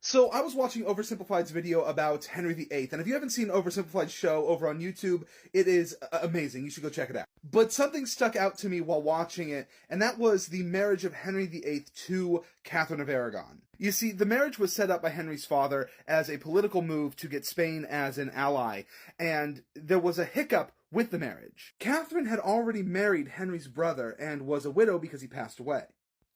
So I was watching Oversimplified's video about Henry VIII, and if you haven't seen Oversimplified's show over on YouTube, it is amazing. You should go check it out. But something stuck out to me while watching it, and that was the marriage of Henry VIII to Catherine of Aragon. You see, the marriage was set up by Henry's father as a political move to get Spain as an ally, and there was a hiccup with the marriage. Catherine had already married Henry's brother and was a widow because he passed away.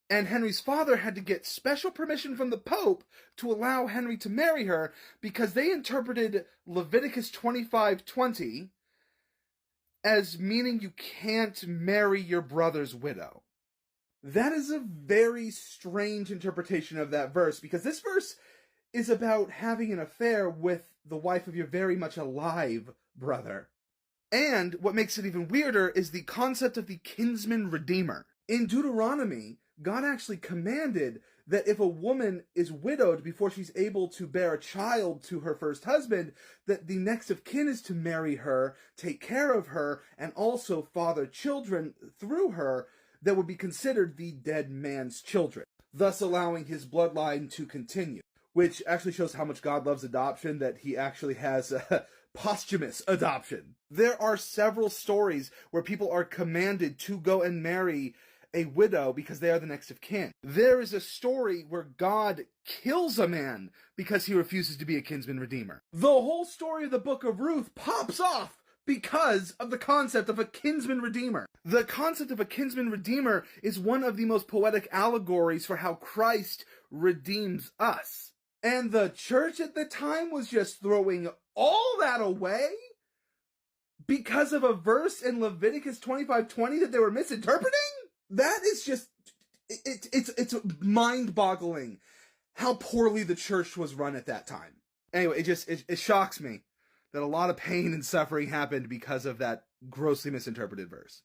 And Henry's father had to get special permission from the Pope to allow Henry to marry her because they interpreted Leviticus 25:20 as meaning you can't marry your brother's widow. That is a very strange interpretation of that verse, because this verse is about having an affair with the wife of your very much alive brother. And what makes it even weirder is the concept of the Kinsman Redeemer. In Deuteronomy, God actually commanded that if a woman is widowed before she's able to bear a child to her first husband, that the next of kin is to marry her, take care of her, and also father children through her that would be considered the dead man's children, thus allowing his bloodline to continue. Which actually shows how much God loves adoption, that he actually has posthumous adoption. There are several stories where people are commanded to go and marry a widow because they are the next of kin. There is a story where God kills a man because he refuses to be a kinsman redeemer. The whole story of the book of Ruth pops off because of the concept of a kinsman redeemer. The concept of a kinsman redeemer is one of the most poetic allegories for how Christ redeems us. And the church at the time was just throwing all that away because of a verse in Leviticus 25:20 that they were misinterpreting? That is just, it's mind-boggling how poorly the church was run at that time. Anyway, it shocks me that a lot of pain and suffering happened because of that grossly misinterpreted verse.